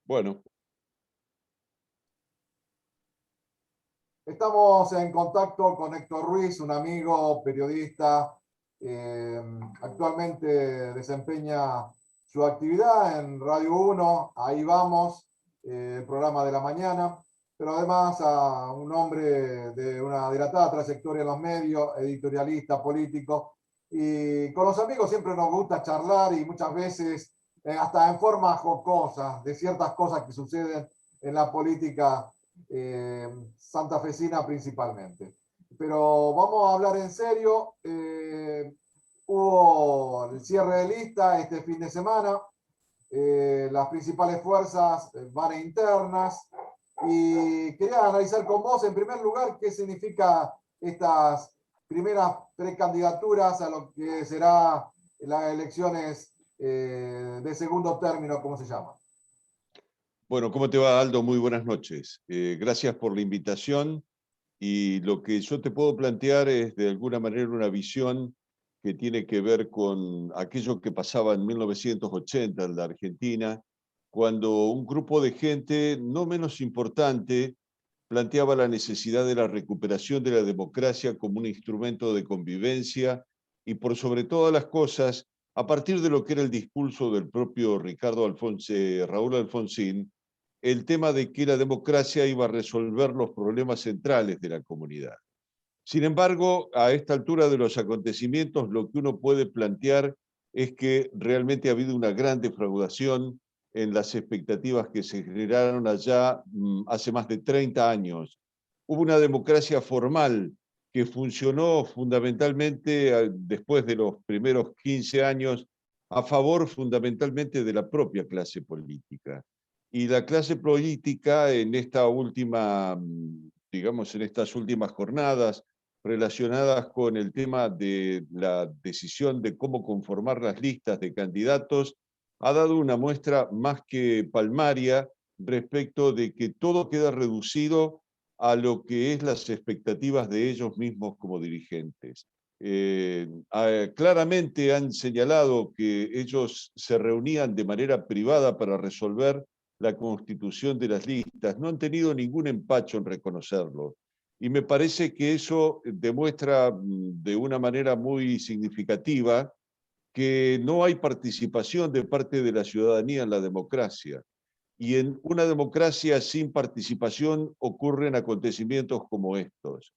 Bueno, Estamos en contacto con Héctor Ruiz, un amigo periodista. eh, Actualmente desempeña su actividad en Radio 1, Ahí Vamos, el programa de la mañana, pero además a un hombre de una dilatada trayectoria en los medios, editorialista, político. Y con los amigos siempre nos gusta charlar y muchas veces hasta en forma jocosa de ciertas cosas que suceden en la política santafesina principalmente. Pero vamos a hablar en serio. Hubo el cierre de lista este fin de semana. Las principales fuerzas van a internas. Y quería analizar con vos, en primer lugar, qué significa estas primeras precandidaturas a lo que será las elecciones de segundo término, como se llama. bueno, ¿cómo te va, Aldo? Muy buenas noches. Gracias por la invitación y lo que yo te puedo plantear es de alguna manera una visión que tiene que ver con aquello que pasaba en 1980 en la Argentina, cuando un grupo de gente no menos importante planteaba la necesidad de la recuperación de la democracia como un instrumento de convivencia y por sobre todas las cosas, a partir de lo que era el discurso del propio Raúl Alfonsín, el tema de que la democracia iba a resolver los problemas centrales de la comunidad. Sin embargo, a esta altura de los acontecimientos, lo que uno puede plantear es que realmente ha habido una gran defraudación en las expectativas que se generaron allá hace más de 30 años. Hubo una democracia formal que funcionó fundamentalmente después de los primeros 15 años a favor fundamentalmente de la propia clase política. Y la clase política en esta última, digamos, en estas últimas jornadas, relacionadas con el tema de la decisión de cómo conformar las listas de candidatos, ha dado una muestra más que palmaria respecto de que todo queda reducido a lo que es las expectativas de ellos mismos como dirigentes. Claramente han señalado que ellos se reunían de manera privada para resolver la constitución de las listas. No han tenido ningún empacho en reconocerlo. Y me parece que eso demuestra de una manera muy significativa que no hay participación de parte de la ciudadanía en la democracia. Y en una democracia sin participación ocurren acontecimientos como estos.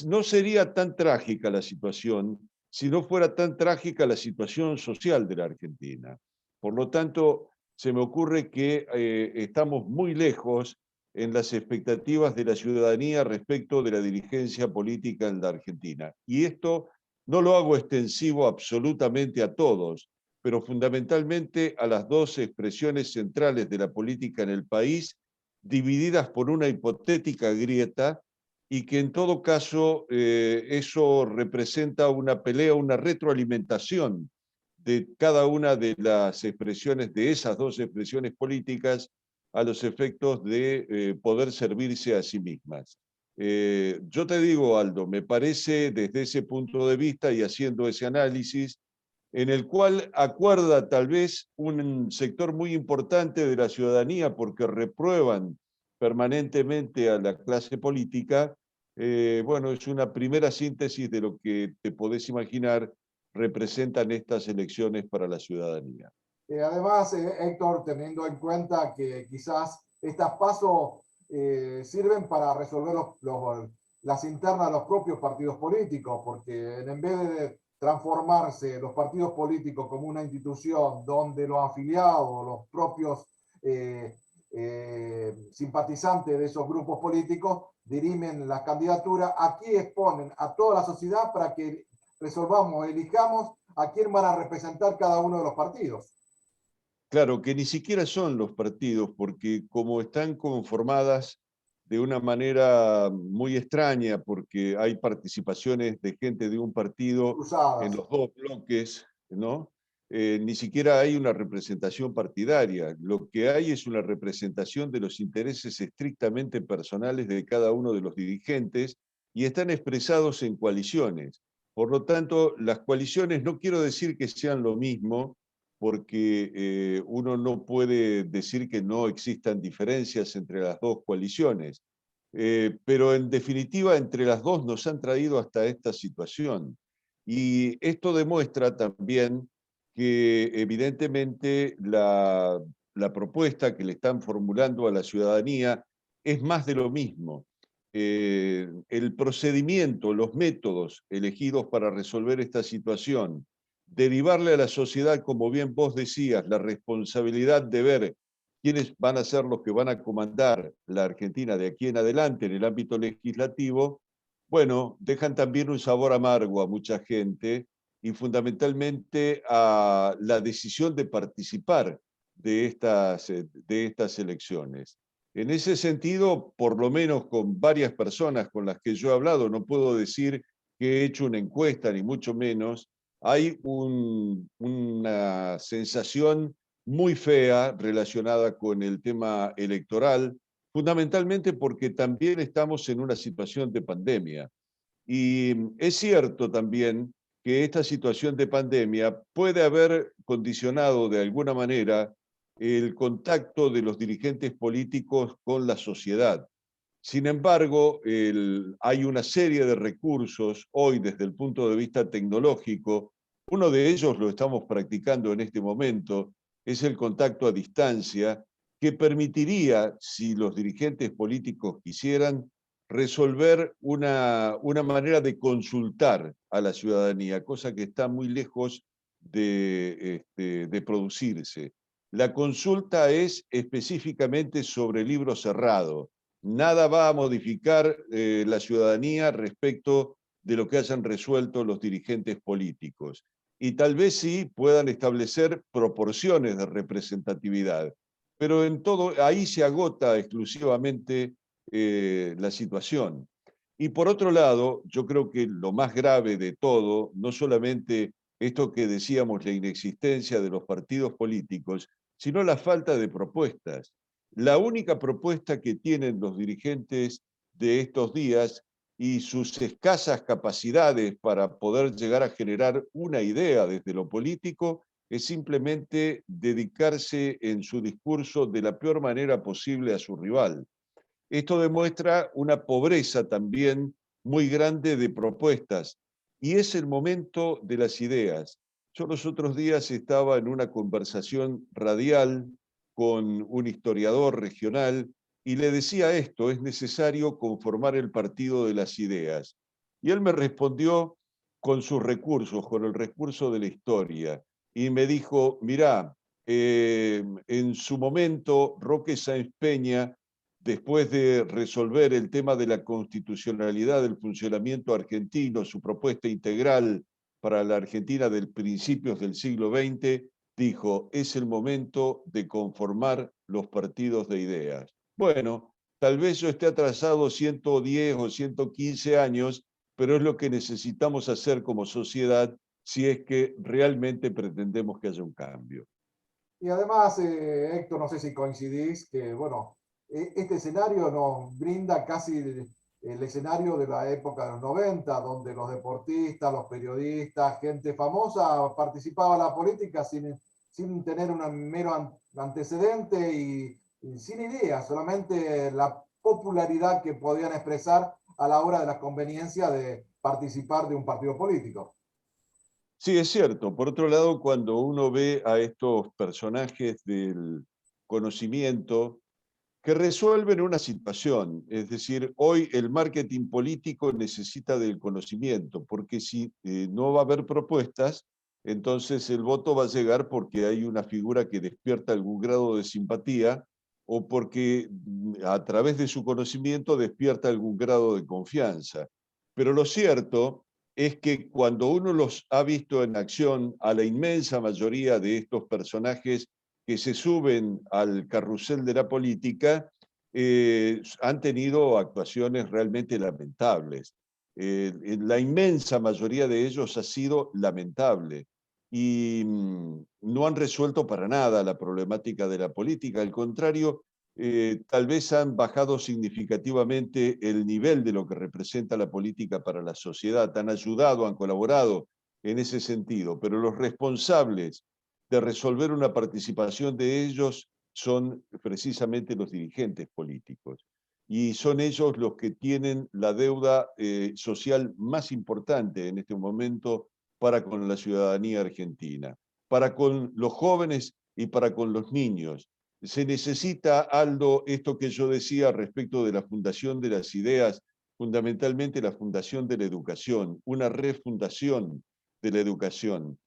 No sería tan trágica la situación si no fuera tan trágica la situación social de la Argentina. Por lo tanto, se me ocurre que estamos muy lejos en las expectativas de la ciudadanía respecto de la dirigencia política en la Argentina. Y esto no lo hago extensivo absolutamente a todos, pero fundamentalmente a las dos expresiones centrales de la política en el país, divididas por una hipotética grieta y que en todo caso eso representa una pelea, una retroalimentación de cada una de las expresiones, de esas dos expresiones políticas, a los efectos de poder servirse a sí mismas. Yo te digo, Aldo, me parece desde ese punto de vista y haciendo ese análisis, en el cual acuerda tal vez un sector muy importante de la ciudadanía porque reprueban permanentemente a la clase política, bueno, es una primera síntesis de lo que te podés imaginar representan estas elecciones para la ciudadanía. Además, Héctor, teniendo en cuenta que quizás estas pasos sirven para resolver las internas de los propios partidos políticos, porque en vez de transformarse los partidos políticos como una institución donde los afiliados, los propios simpatizantes de esos grupos políticos dirimen las candidaturas, aquí exponen a toda la sociedad para que resolvamos, elijamos a quién van a representar cada uno de los partidos. Claro, que ni siquiera son los partidos, porque como están conformadas de una manera muy extraña, porque hay participaciones de gente de un partido en Cruzadas. los dos bloques, ¿no? Ni siquiera hay una representación partidaria. Lo que hay es una representación de los intereses estrictamente personales de cada uno de los dirigentes y están expresados en coaliciones. Por lo tanto, las coaliciones no quiero decir que sean lo mismo, porque uno no puede decir que no existan diferencias entre las dos coaliciones. Pero en definitiva, entre las dos nos han traído hasta esta situación. Y esto demuestra también que evidentemente la propuesta que le están formulando a la ciudadanía es más de lo mismo. El procedimiento, los métodos elegidos para resolver esta situación, derivarle a la sociedad, como bien vos decías, la responsabilidad de ver quiénes van a ser los que van a comandar la Argentina de aquí en adelante en el ámbito legislativo, bueno, dejan también un sabor amargo a mucha gente y fundamentalmente a la decisión de participar de estas elecciones. En ese sentido, por lo menos con varias personas con las que yo he hablado, no puedo decir que he hecho una encuesta, ni mucho menos, hay una sensación muy fea relacionada con el tema electoral, fundamentalmente porque también estamos en una situación de pandemia. Y es cierto también que esta situación de pandemia puede haber condicionado de alguna manera el contacto de los dirigentes políticos con la sociedad. Sin embargo, hay una serie de recursos hoy desde el punto de vista tecnológico. Uno de ellos lo estamos practicando en este momento, es el contacto a distancia, que permitiría, si los dirigentes políticos quisieran, resolver una manera de consultar a la ciudadanía, cosa que está muy lejos de producirse. La consulta es específicamente sobre libro cerrado. Nada va a modificar la ciudadanía respecto de lo que hayan resuelto los dirigentes políticos. Y tal vez sí puedan establecer proporciones de representatividad, pero en todo, ahí se agota exclusivamente la situación. Y por otro lado, yo creo que lo más grave de todo, no solamente esto que decíamos, la inexistencia de los partidos políticos, sino la falta de propuestas. La única propuesta que tienen los dirigentes de estos días y sus escasas capacidades para poder llegar a generar una idea desde lo político es simplemente dedicarse en su discurso de la peor manera posible a su rival. Esto demuestra una pobreza también muy grande de propuestas y es el momento de las ideas. Yo los otros días estaba en una conversación radial con un historiador regional y le decía esto, es necesario conformar el partido de las ideas. Y él me respondió con sus recursos, con el recurso de la historia, y me dijo, mirá, en su momento Roque Sáenz Peña, después de resolver el tema de la constitucionalidad del funcionamiento argentino, su propuesta integral para la Argentina de principios del siglo XX, dijo, es el momento de conformar los partidos de ideas. Bueno, tal vez yo esté atrasado 110 o 115 años, pero es lo que necesitamos hacer como sociedad si es que realmente pretendemos que haya un cambio. Y además, Héctor, no sé si coincidís que, bueno, este escenario nos brinda casi el escenario de la época de los 90, donde los deportistas, los periodistas, gente famosa participaba en la política sin tener un mero antecedente y sin idea, solamente la popularidad que podían expresar a la hora de la conveniencia de participar de un partido político. Sí, es cierto. Por otro lado, cuando uno ve a estos personajes del conocimiento que resuelven una situación, es decir, hoy el marketing político necesita del conocimiento, porque si no va a haber propuestas, entonces el voto va a llegar porque hay una figura que despierta algún grado de simpatía o porque a través de su conocimiento despierta algún grado de confianza. Pero lo cierto es que cuando uno los ha visto en acción, a la inmensa mayoría de estos personajes que se suben al carrusel de la política, han tenido actuaciones realmente lamentables. La inmensa mayoría de ellos ha sido lamentable y no han resuelto para nada la problemática de la política. Al contrario, tal vez han bajado significativamente el nivel de lo que representa la política para la sociedad, han ayudado, han colaborado en ese sentido, pero los responsables de resolver una participación de ellos son precisamente los dirigentes políticos. Y son ellos los que tienen la deuda social más importante en este momento para con la ciudadanía argentina, para con los jóvenes y para con los niños. Se necesita, Aldo, esto que yo decía respecto de la fundación de las ideas, fundamentalmente la fundación de la educación, una refundación de la educación,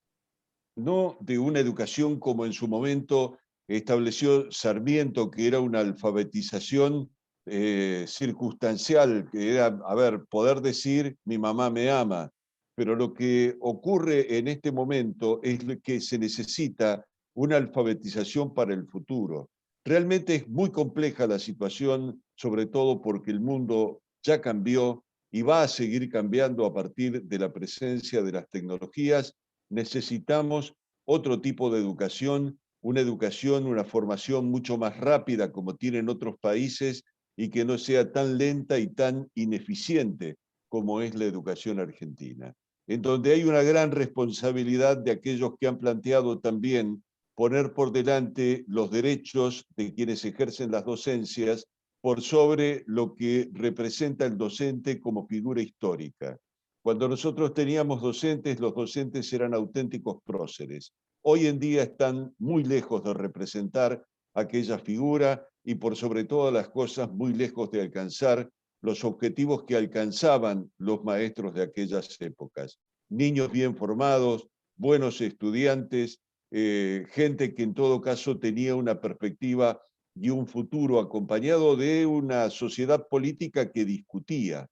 no de una educación como en su momento estableció Sarmiento, que era una alfabetización circunstancial, que era, a ver, poder decir mi mamá me ama, pero lo que ocurre en este momento es que se necesita una alfabetización para el futuro. Realmente es muy compleja la situación, sobre todo porque el mundo ya cambió y va a seguir cambiando a partir de la presencia de las tecnologías. Necesitamos otro tipo de educación, una formación mucho más rápida como tienen otros países y que no sea tan lenta y tan ineficiente como es la educación argentina, en donde hay una gran responsabilidad de aquellos que han planteado también poner por delante los derechos de quienes ejercen las docencias por sobre lo que representa el docente como figura histórica. Cuando nosotros teníamos docentes, los docentes eran auténticos próceres. Hoy en día están muy lejos de representar aquella figura y por sobre todas las cosas muy lejos de alcanzar los objetivos que alcanzaban los maestros de aquellas épocas. Niños bien formados, buenos estudiantes, gente que en todo caso tenía una perspectiva y un futuro acompañado de una sociedad política que discutía.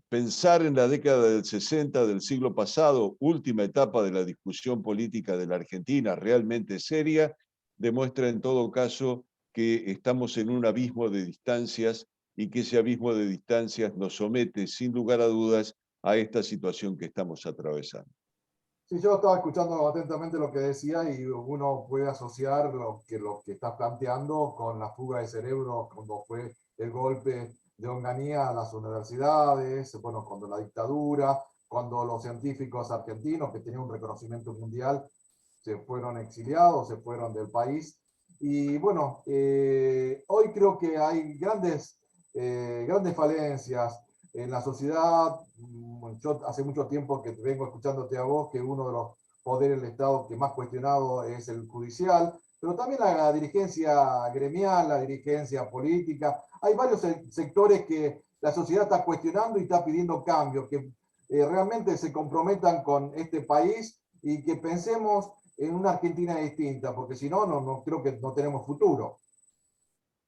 Pensar en la década del 60 del siglo pasado, última etapa de la discusión política de la Argentina, realmente seria, demuestra en todo caso que estamos en un abismo de distancias y que ese abismo de distancias nos somete, sin lugar a dudas, a esta situación que estamos atravesando. Sí, yo estaba escuchando atentamente lo que decía y uno puede asociar lo que estás planteando con la fuga de cerebros cuando fue el golpe de Onganía a las universidades, bueno, cuando la dictadura, cuando los científicos argentinos que tenían un reconocimiento mundial se fueron exiliados, se fueron del país. Y bueno, hoy creo que hay grandes falencias en la sociedad. Yo hace mucho tiempo que vengo escuchándote a vos que uno de los poderes del Estado que más cuestionado es el judicial, pero también la dirigencia gremial, la dirigencia política. Hay varios sectores que la sociedad está cuestionando y está pidiendo cambios, que realmente se comprometan con este país y que pensemos en una Argentina distinta, porque si no, no creo que no tenemos futuro.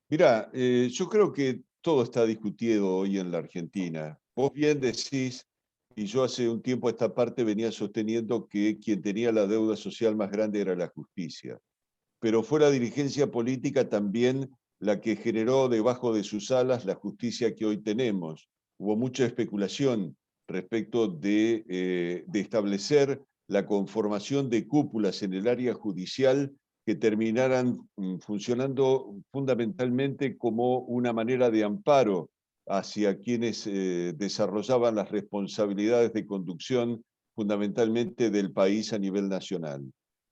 Mira, yo creo que todo está discutido hoy en la Argentina. Vos bien decís, y yo hace un tiempo a esta parte venía sosteniendo que quien tenía la deuda social más grande era la justicia, pero fue la dirigencia política también la que generó debajo de sus alas la justicia que hoy tenemos. Hubo mucha especulación respecto de establecer la conformación de cúpulas en el área judicial que terminaran funcionando fundamentalmente como una manera de amparo hacia quienes desarrollaban las responsabilidades de conducción fundamentalmente del país a nivel nacional.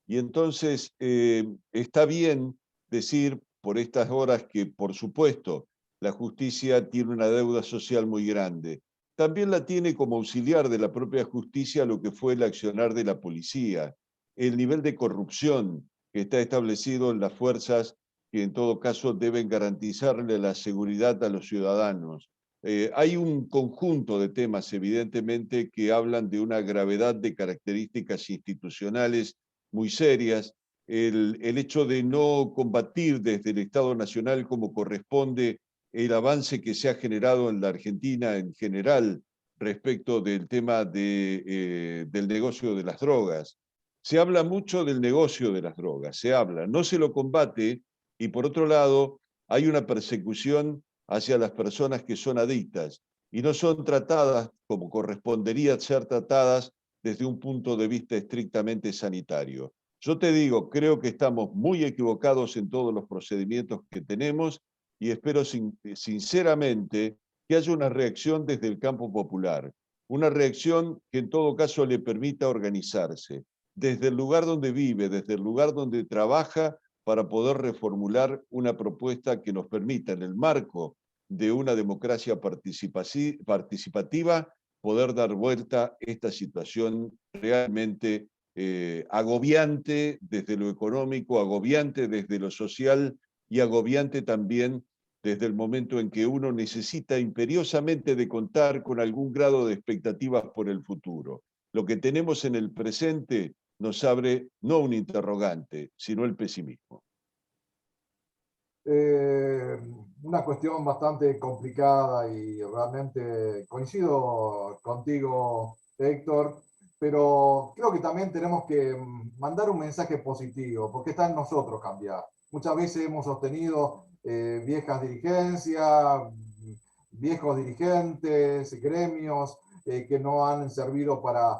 Y entonces está bien decir por estas horas que, por supuesto, la justicia tiene una deuda social muy grande. También la tiene como auxiliar de la propia justicia lo que fue el accionar de la policía, el nivel de corrupción que está establecido en las fuerzas que en todo caso deben garantizarle la seguridad a los ciudadanos. Hay un conjunto de temas, evidentemente, que hablan de una gravedad de características institucionales muy serias, el hecho de no combatir desde el Estado Nacional como corresponde el avance que se ha generado en la Argentina en general respecto del tema del negocio de las drogas. Se habla mucho del negocio de las drogas, se habla, no se lo combate y por otro lado hay una persecución hacia las personas que son adictas y no son tratadas como correspondería ser tratadas desde un punto de vista estrictamente sanitario. Yo te digo, creo que estamos muy equivocados en todos los procedimientos que tenemos y espero sinceramente que haya una reacción desde el campo popular, una reacción que en todo caso le permita organizarse. desde el lugar donde vive, desde el lugar donde trabaja, para poder reformular una propuesta que nos permita, en el marco de una democracia participativa, poder dar vuelta a esta situación realmente agobiante desde lo económico, agobiante desde lo social y agobiante también desde el momento en que uno necesita imperiosamente de contar con algún grado de expectativas por el futuro. Lo que tenemos en el presente nos abre no un interrogante, sino el pesimismo. Una cuestión bastante complicada y realmente coincido contigo, Héctor, pero creo que también tenemos que mandar un mensaje positivo, porque está en nosotros cambiar. Muchas veces hemos sostenido viejas dirigencias, viejos dirigentes, gremios que no han servido para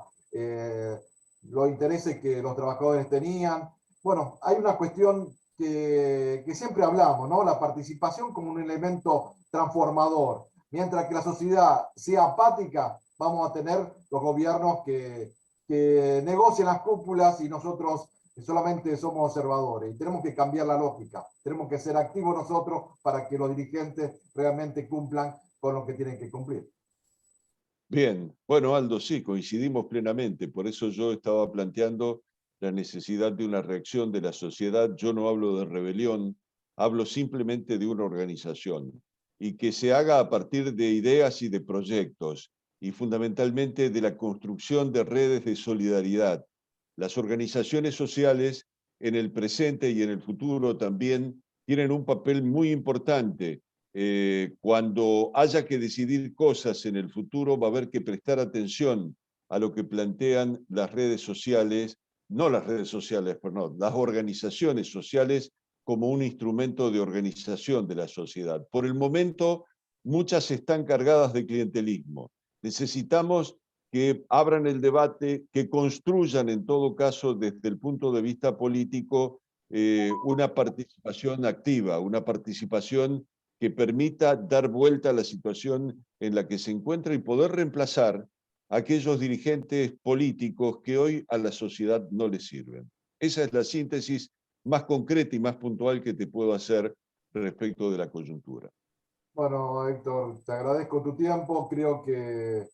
los intereses que los trabajadores tenían. Bueno, hay una cuestión que siempre hablamos, ¿no? La participación como un elemento transformador. Mientras que la sociedad sea apática, vamos a tener los gobiernos que negocian las cúpulas y nosotros solamente somos observadores. Y tenemos que cambiar la lógica. Tenemos que ser activos nosotros para que los dirigentes realmente cumplan con lo que tienen que cumplir. Bien, bueno, Aldo, sí, coincidimos plenamente. Por eso yo estaba planteando la necesidad de una reacción de la sociedad. Yo no hablo de rebelión, hablo simplemente de una organización y que se haga a partir de ideas y de proyectos y fundamentalmente de la construcción de redes de solidaridad. Las organizaciones sociales en el presente y en el futuro también tienen un papel muy importante. Cuando haya que decidir cosas en el futuro, va a haber que prestar atención a lo que plantean las redes sociales, no las redes sociales, perdón, las organizaciones sociales como un instrumento de organización de la sociedad. Por el momento, muchas están cargadas de clientelismo. Necesitamos que abran el debate, que construyan en todo caso desde el punto de vista político una participación activa, una participación que permita dar vuelta a la situación en la que se encuentra y poder reemplazar a aquellos dirigentes políticos que hoy a la sociedad no les sirven. Esa es la síntesis más concreta y más puntual que te puedo hacer respecto de la coyuntura. Bueno, Héctor, te agradezco tu tiempo. Creo que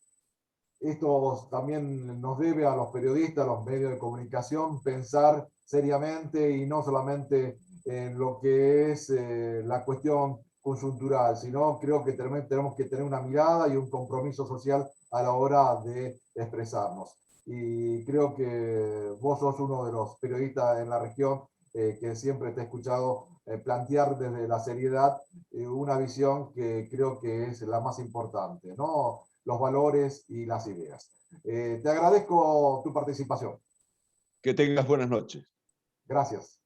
esto también nos debe a los periodistas, a los medios de comunicación, pensar seriamente y no solamente en lo que es la cuestión coyuntural, sino creo que tenemos que tener una mirada y un compromiso social a la hora de expresarnos. Y creo que vos sos uno de los periodistas en la región que siempre te he escuchado plantear desde la seriedad una visión que creo que es la más importante, ¿no? Los valores y las ideas. Te agradezco tu participación. Que tengas buenas noches. Gracias.